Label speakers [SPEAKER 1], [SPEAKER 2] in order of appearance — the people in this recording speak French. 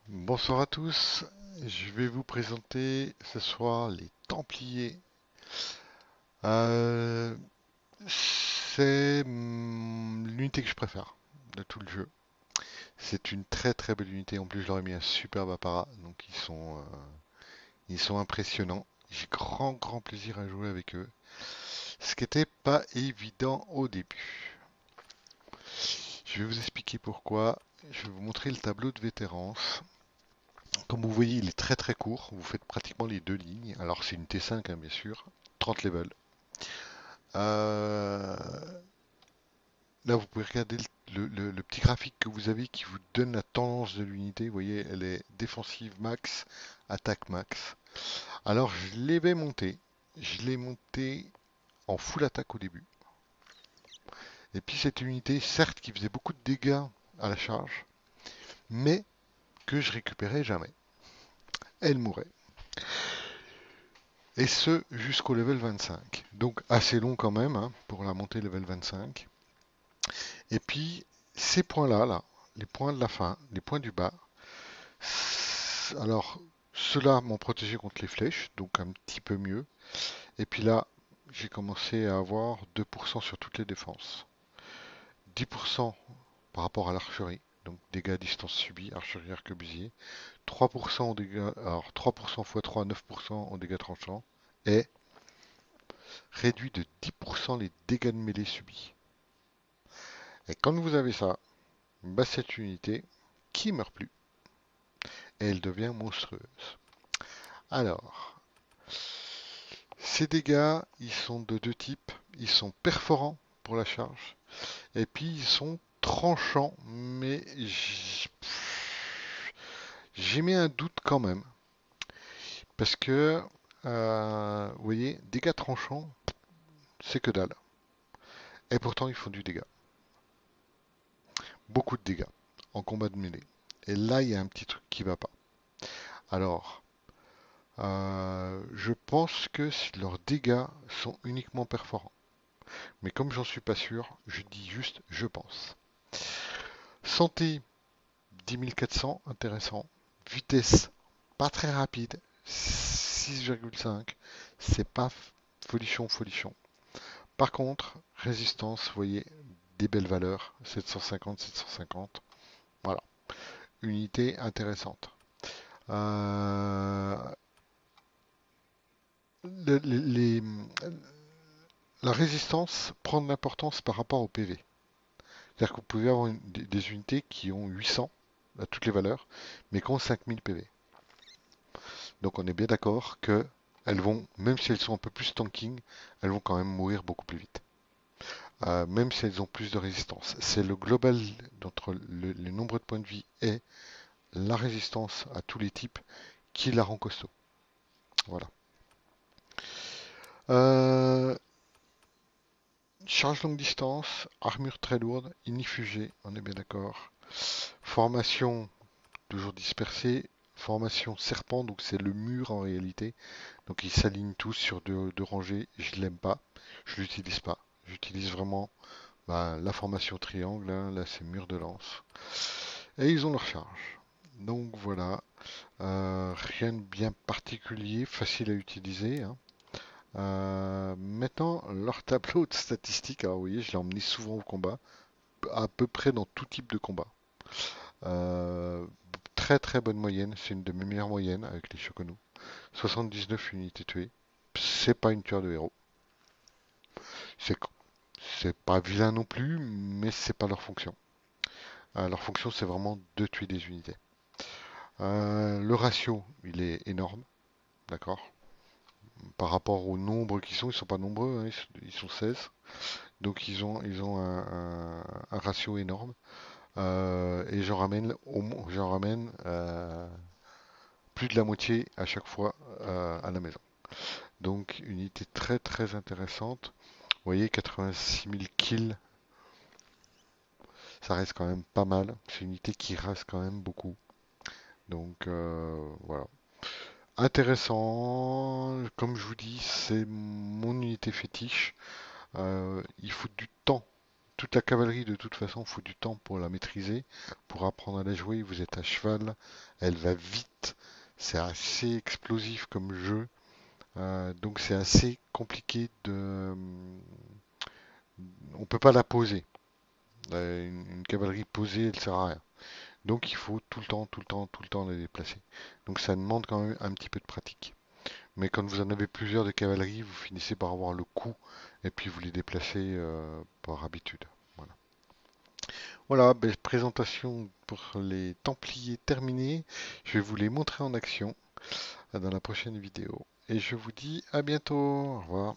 [SPEAKER 1] Bonsoir à tous, je vais vous présenter ce soir les Templiers. Euh, c'est l'unité que je préfère de tout le jeu. C'est une très très belle unité, en plus je leur ai mis un superbe apparat, donc ils sont impressionnants. J'ai grand plaisir à jouer avec eux, ce qui n'était pas évident au début. Je vais vous expliquer pourquoi. Je vais vous montrer le tableau de vétérance. Comme vous voyez, il est très court. Vous faites pratiquement les deux lignes. Alors c'est une T5 hein, bien sûr, 30 levels. Euh, Là, vous pouvez regarder le petit graphique que vous avez qui vous donne la tendance de l'unité. Vous voyez, elle est défensive max, attaque max. Alors je l'ai monté. Je l'ai monté en full attaque au début. Et puis cette unité, certes, qui faisait beaucoup de dégâts à la charge, mais que je récupérais jamais. Elle mourait. Et ce jusqu'au level 25. Donc assez long quand même hein, pour la montée level 25. Et puis ces points-là, là, les points de la fin, les points du bas, alors ceux-là m'ont protégé contre les flèches, donc un petit peu mieux. Et puis là, j'ai commencé à avoir 2% sur toutes les défenses. 10% par rapport à l'archerie, donc dégâts à distance subis, archerie, arquebusier. 3% en dégâts, alors 3% x 3, 9% en dégâts tranchants. Et réduit de 10% les dégâts de mêlée subis. Et quand vous avez ça, bah cette unité qui meurt plus et elle devient monstrueuse. Alors, ces dégâts, ils sont de deux types. Ils sont perforants pour la charge et puis ils sont tranchants, mais j'ai mis un doute quand même parce que vous voyez, dégâts tranchants, c'est que dalle. Et pourtant, ils font du dégât. Beaucoup de dégâts en combat de mêlée. Et là, il y a un petit truc qui va pas. Alors, je pense que leurs dégâts sont uniquement perforants. Mais comme j'en suis pas sûr, je dis juste je pense. Santé 10 400, intéressant. Vitesse pas très rapide, 6,5. C'est pas folichon. Par contre, résistance, vous voyez, des belles valeurs, 750. Voilà, unité intéressante. Euh, le- les- la résistance prend de l'importance par rapport au PV. C'est-à-dire que vous pouvez avoir des unités qui ont 800 à toutes les valeurs, mais qui ont 5000 PV. Donc on est bien d'accord que elles vont, même si elles sont un peu plus tanking, elles vont quand même mourir beaucoup plus vite. Même si elles ont plus de résistance. C'est le global entre le nombre de points de vie et la résistance à tous les types qui la rend costaud. Voilà. Euh, Charge longue distance, armure très lourde, inifugée, on est bien d'accord. Formation toujours dispersée. Formation serpent, donc c'est le mur en réalité. Donc ils s'alignent tous sur deux rangées. Je l'aime pas, je l'utilise pas. J'utilise vraiment la formation triangle, hein. Là c'est mur de lance. Et ils ont leur charge. Donc voilà, rien de bien particulier, facile à utiliser, hein. Maintenant, leur tableau de statistiques, alors vous voyez, je l'ai emmené souvent au combat, à peu près dans tout type de combat. Euh, très bonne moyenne, c'est une de mes meilleures moyennes avec les Shokunous. 79 unités tuées, c'est pas une tueur de héros. C'est c'est pas vilain non plus, mais c'est pas leur fonction. Leur fonction, c'est vraiment de tuer des unités. Le ratio, il est énorme, d'accord. Par rapport au nombre qu'ils sont, ils sont pas nombreux, hein, ils sont 16. Donc ils ont un ratio énorme. Et j'en ramène plus de la moitié à chaque fois à la maison. Donc unité très intéressante. Vous voyez, 86 000 kills, ça reste quand même pas mal. C'est une unité qui reste quand même beaucoup. Donc voilà. Intéressant, comme je vous dis, c'est mon unité fétiche. Il faut du temps toute la cavalerie, de toute façon, il faut du temps pour la maîtriser, pour apprendre à la jouer. Vous êtes à cheval, elle va vite, c'est assez explosif comme jeu, donc c'est assez compliqué de. On peut pas la poser. Une cavalerie posée, elle sert à rien. Donc il faut tout le temps, tout le temps, tout le temps la déplacer. Donc ça demande quand même un petit peu de pratique. Mais quand vous en avez plusieurs de cavalerie, vous finissez par avoir le coup et puis vous les déplacez par habitude. Voilà. Voilà, ben, présentation pour les Templiers terminée. Je vais vous les montrer en action dans la prochaine vidéo. Et je vous dis à bientôt. Au revoir.